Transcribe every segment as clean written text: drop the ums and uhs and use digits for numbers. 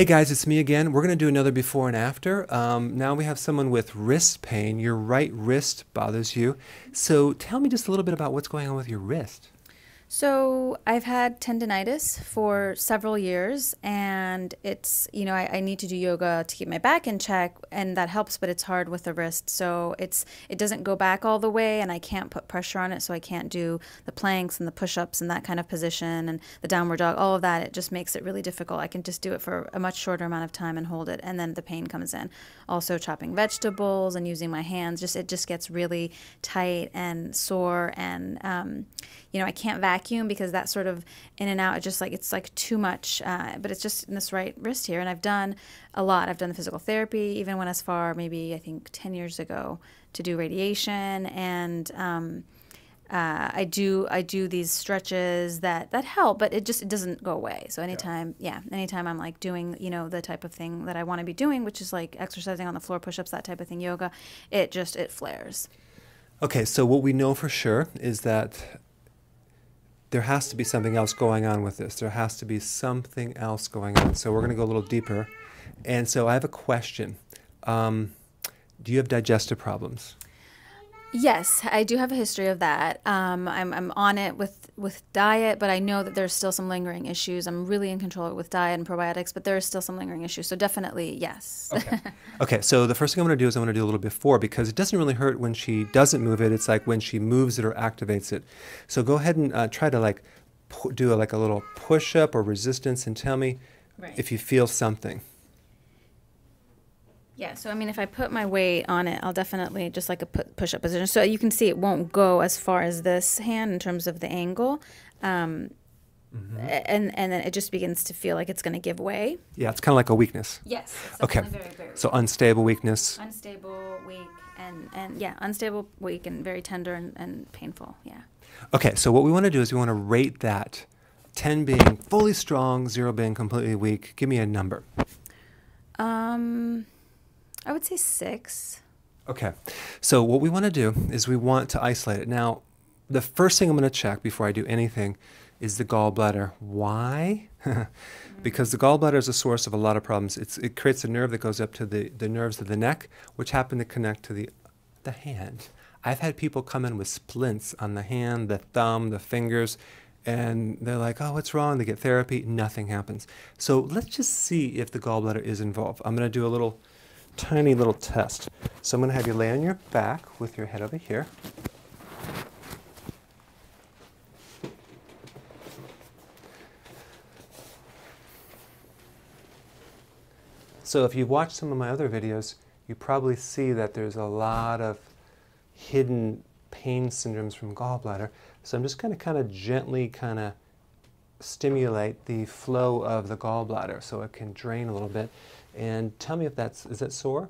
Hey guys, it's me again. We're going to do another before and after. Now we have someone with wrist pain. Your right wrist bothers you. So tell me just a little bit about what's going on with your wrist. So I've had tendinitis for several years, and it's, I need to do yoga to keep my back in check, and that helps, but it's hard with the wrist. So it doesn't go back all the way, and I can't put pressure on it, so I can't do the planks and the push-ups and that kind of position and the downward dog, all of that. It just makes it really difficult. I can just do it for a much shorter amount of time and hold it, and then the pain comes in. Also chopping vegetables and using my hands, it just gets really tight and sore, and I can't vacuum because that sort of in and out, it's like too much, but it's just in this right wrist here. And I've done a lot. I've done the physical therapy, even went as far, maybe I think 10 years ago, to do radiation. And I do these stretches that help, but it doesn't go away. So anytime I'm like doing, the type of thing that I want to be doing, which is like exercising on the floor, push-ups, that type of thing, yoga, it flares. Okay, so what we know for sure is that there has to be something else going on with this. There has to be something else going on. So we're going to go a little deeper. And so I have a question. Do you have digestive problems? Yes, I do have a history of that. I'm on it with diet, but I know that there's still some lingering issues. I'm really in control of it with diet and probiotics, but there is still some lingering issues. So definitely, yes. Okay. Okay, so the first thing I'm going to do is I'm going to do a little before, because it doesn't really hurt when she doesn't move it. It's like when she moves it or activates it. So go ahead and try to do a little push-up or resistance and tell me if you feel something. Yeah, so I mean, if I put my weight on it, I'll definitely just like a push-up position. So you can see it won't go as far as this hand in terms of the angle. And then it just begins to feel like it's going to give way. Yeah, it's kind of like a weakness. Yes. It's Okay. very, very So unstable weakness. unstable, weak, and unstable, weak, and very tender and painful. Yeah. Okay, so what we want to do is we want to rate that. 10 being fully strong, 0 being completely weak. Give me a number. I would say 6. Okay, so what we want to do is we want to isolate it. Now, the first thing I'm going to check before I do anything is the gallbladder. Why? Because the gallbladder is a source of a lot of problems. It creates a nerve that goes up to the nerves of the neck, which happen to connect to the hand. I've had people come in with splints on the hand, the thumb, the fingers, and they're like, oh, what's wrong? They get therapy. Nothing happens. So let's just see if the gallbladder is involved. I'm going to do a tiny little test. So I'm going to have you lay on your back with your head over here. So if you've watched some of my other videos, you probably see that there's a lot of hidden pain syndromes from gallbladder. So I'm just going to kind of gently stimulate the flow of the gallbladder so it can drain a little bit. And tell me if is that sore?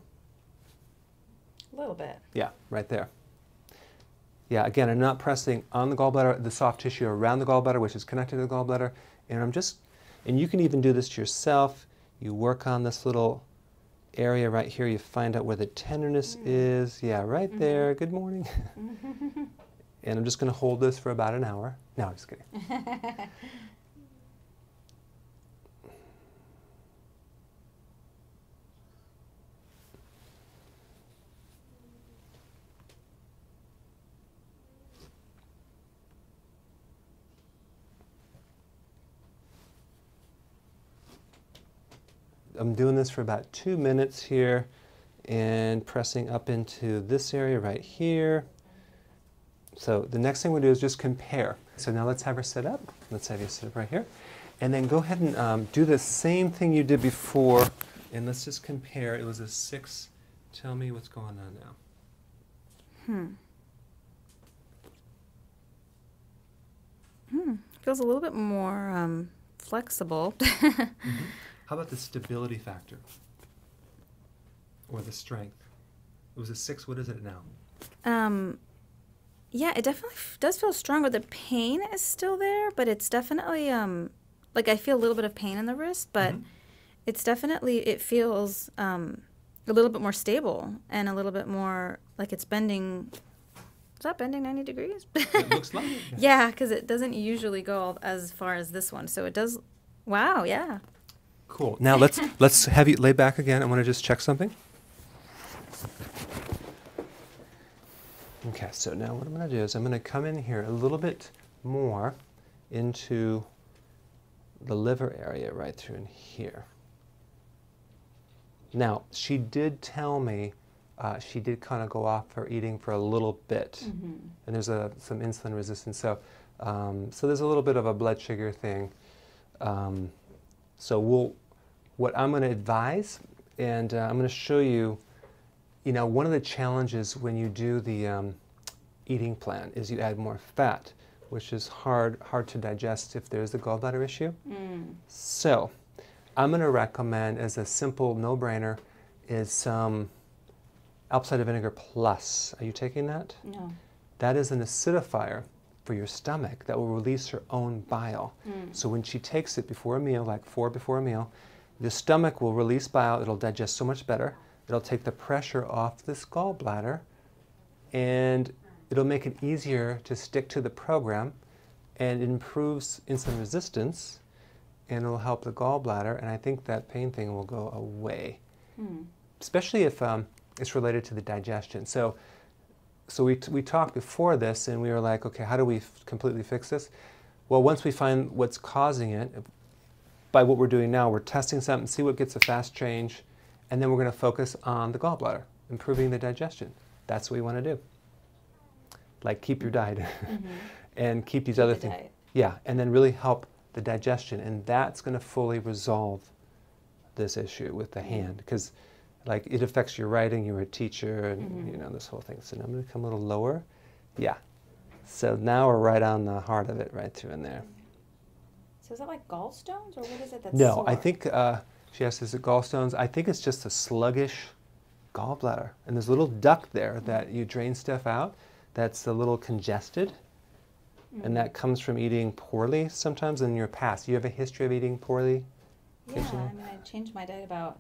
A little bit. Yeah, right there. Yeah, again, I'm not pressing on the gallbladder, the soft tissue around the gallbladder, which is connected to the gallbladder. And you can even do this to yourself. You work on this little area right here. You find out where the tenderness is. Yeah, right there. Good morning. And I'm just going to hold this for about an hour. No, I'm just kidding. I'm doing this for about 2 minutes here and pressing up into this area right here. So the next thing we'll do is just compare. So now let's have her sit up. Let's have you sit up right here. And then go ahead and do the same thing you did before. And let's just compare. It was a 6. Tell me what's going on now. Feels a little bit more flexible. How about the stability factor? Or the strength? It was a 6. What is it now? Yeah, it definitely does feel stronger. The pain is still there, but it's definitely like I feel a little bit of pain in the wrist, but it feels a little bit more stable and a little bit more like it's bending. Is that bending 90 degrees? It looks like it. Yeah, because it doesn't usually go as far as this one. So it does. Wow, yeah. Cool. Now let's have you lay back again. I want to just check something. Okay, so now what I'm going to do is I'm going to come in here a little bit more into the liver area right through in here. Now, she did tell me she did kind of go off her eating for a little bit, and there's some insulin resistance. So, so there's a little bit of a blood sugar thing. So what I'm going to advise, and I'm going to show you, one of the challenges when you do the eating plan is you add more fat, which is hard to digest if there's a gallbladder issue. So I'm going to recommend, as a simple no-brainer, is some apple cider vinegar plus. Are you taking that? No. That is an acidifier for your stomach that will release her own bile. So when she takes it before a meal, like 4 before a meal, the stomach will release bile. It'll digest so much better. It'll take the pressure off this gallbladder, and it'll make it easier to stick to the program, and it improves insulin resistance, and it'll help the gallbladder, and I think that pain thing will go away, especially if it's related to the digestion. So we talked before this, and we were like, okay, how do we completely fix this? Well, once we find what's causing it, by what we're doing now, we're testing something, see what gets a fast change, and then we're going to focus on the gallbladder, improving the digestion. That's what we want to do. Like, keep your diet and keep these other things. Yeah, and then really help the digestion, and that's going to fully resolve this issue with the hand, because like it affects your writing. You're a teacher, and this whole thing. So now I'm going to come a little lower. Yeah. So now we're right on the heart of it, right through in there. So is that like gallstones, or what is it that's No, sore? I think she asked, is it gallstones? I think it's just a sluggish gallbladder, and there's a little duct there that you drain stuff out. That's a little congested, and that comes from eating poorly sometimes in your past. You have a history of eating poorly? Yeah, I mean, I changed my diet about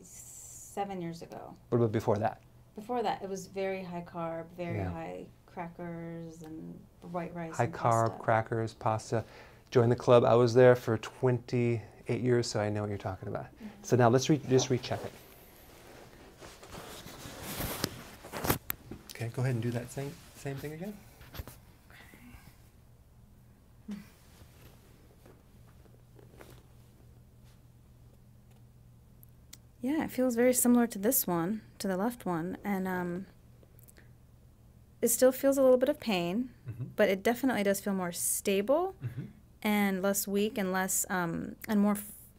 7 years ago. What about before that? Before that, it was very high carb, very high crackers and white rice. High and carb, pasta. crackers, pasta. Join the club. I was there for 28 years, so I know what you're talking about. So now let's just recheck it. Okay, go ahead and do that same thing again. Yeah, it feels very similar to this one, to the left one, and it still feels a little bit of pain, but it definitely does feel more stable and less weak and less and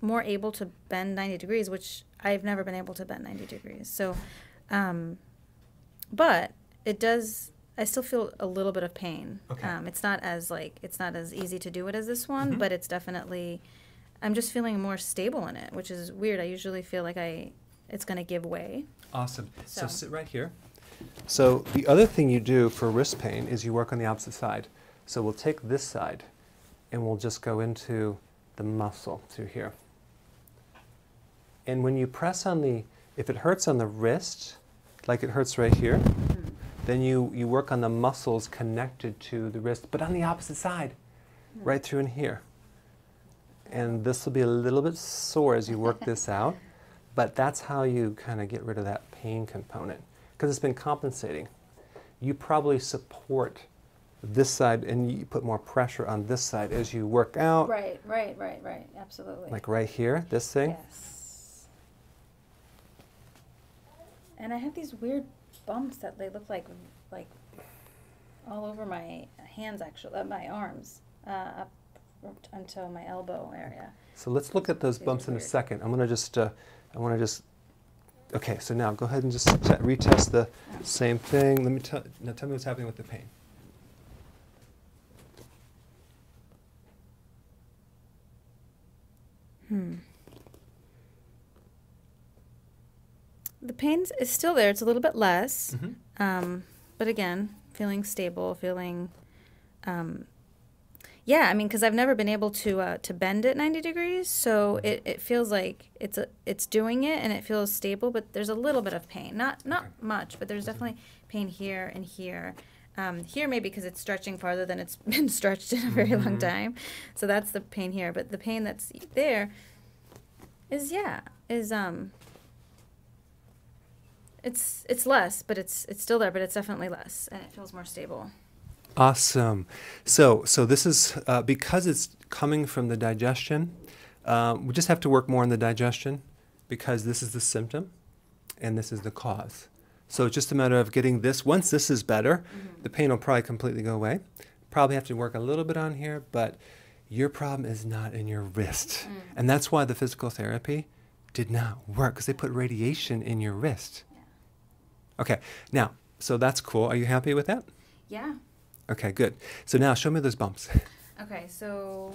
more able to bend 90 degrees, which I've never been able to bend 90 degrees. So, but it does. I still feel a little bit of pain. Okay. It's not as easy to do it as this one, but it's definitely. I'm just feeling more stable in it, which is weird. I usually feel like it's going to give way. Awesome. So So sit right here. So the other thing you do for wrist pain is you work on the opposite side. So we'll take this side, and we'll just go into the muscle through here. And when you press on if it hurts on the wrist, like it hurts right here, then you work on the muscles connected to the wrist, but on the opposite side, right through in here. And this will be a little bit sore as you work this out, but that's how you kind of get rid of that pain component, because it's been compensating. You probably support this side and you put more pressure on this side as you work out. Right. Absolutely. Like right here, this thing. Yes. And I have these weird bumps that they look like all over my hands, actually, my arms, up until my elbow area. So let's look at those bumps in a second. I'm going to okay, so now go ahead and just retest the same thing. Now tell me what's happening with the pain. The pain is still there. It's a little bit less, but again, feeling stable, feeling, yeah. I mean, because I've never been able to bend it 90 degrees, so it feels like it's doing it, and it feels stable. But there's a little bit of pain, not much, but there's definitely pain here and here. Here maybe because it's stretching farther than it's been stretched in a very long time, so that's the pain here. But the pain that's there It's less, but it's still there, but it's definitely less, and it feels more stable. Awesome. So this is because it's coming from the digestion. We just have to work more on the digestion because this is the symptom and this is the cause. So it's just a matter of getting this. Once this is better, the pain will probably completely go away. Probably have to work a little bit on here, but your problem is not in your wrist. And that's why the physical therapy did not work, because they put radiation in your wrist. Okay, now, so that's cool. Are you happy with that? Yeah. Okay, good. So now show me those bumps. Okay, so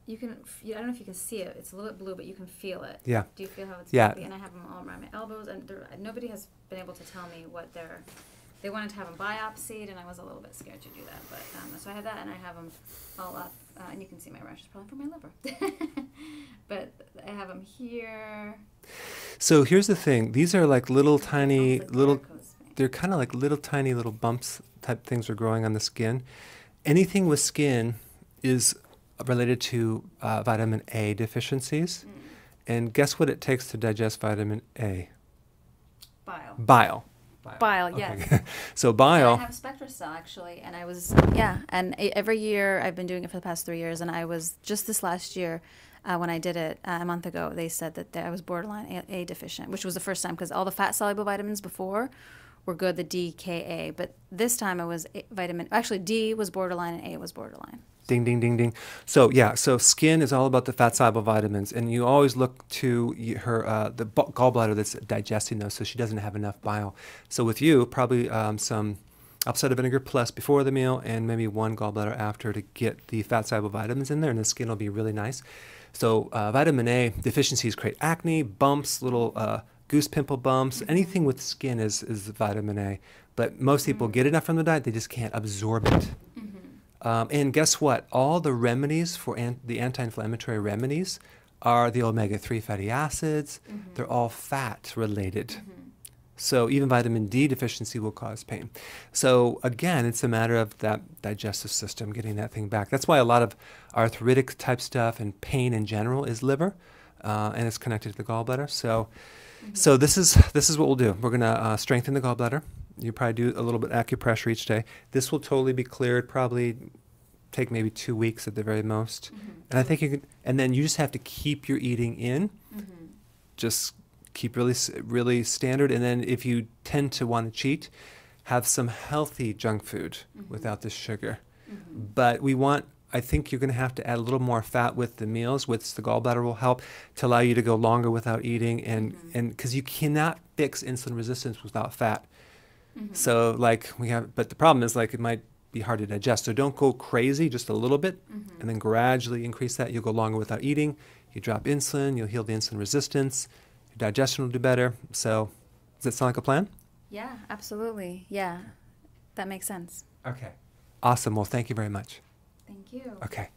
you can, I don't know if you can see it. It's a little bit blue, but you can feel it. Yeah. Do you feel how it's Yeah. blue? And I have them all around my elbows, and nobody has been able to tell me what they wanted to have them biopsied, and I was a little bit scared to do that. But so I have that, and I have them all up, and you can see my rashes probably from my liver. But I have them here. So here's the thing. These are like little tiny, Like little, varicose veins. they're kind of like little tiny little bumps type things are growing on the skin. Anything with skin is related to vitamin A deficiencies. And guess what it takes to digest vitamin A? Bile. Bile. Bile, Okay. yes. So And bile. I have SpectraCell actually, and I was and every year I've been doing it for the past 3 years, and I was just this last year when I did it a month ago. They said that I was borderline A deficient, which was the first time because all the fat soluble vitamins before were good, the D, K, A, but this time I was actually D was borderline and A was borderline. Ding, ding, ding, ding. So yeah, so skin is all about the fat soluble vitamins, and you always look to her the gallbladder that's digesting those, so she doesn't have enough bile. So with you, probably some apple cider vinegar plus before the meal, and maybe one gallbladder after to get the fat soluble vitamins in there, and the skin will be really nice. So vitamin A deficiencies create acne, bumps, little goose pimple bumps. Anything with skin is vitamin A, but most people get enough from the diet; they just can't absorb it. And guess what? All the remedies for the anti-inflammatory remedies are the omega-3 fatty acids. They're all fat related. So even vitamin D deficiency will cause pain. So again, it's a matter of that digestive system getting that thing back. That's why a lot of arthritic type stuff and pain in general is liver, and it's connected to the gallbladder. So this is what we'll do. We're gonna strengthen the gallbladder. You probably do a little bit of acupressure each day. This will totally be cleared, probably take maybe 2 weeks at the very most. And I think you can, and then you just have to keep your eating in. Just keep really standard. And then if you tend to want to cheat, have some healthy junk food without the sugar. But I think you're going to have to add a little more fat with the meals, which the gallbladder will help to allow you to go longer without eating. And because you cannot fix insulin resistance without fat. So but the problem is it might be hard to digest. So don't go crazy, just a little bit, and then gradually increase that. You'll go longer without eating. You drop insulin, you'll heal the insulin resistance. Your digestion will do better. So does that sound like a plan? Yeah, absolutely. Yeah, that makes sense. Okay. Awesome. Well, thank you very much. Thank you. Okay.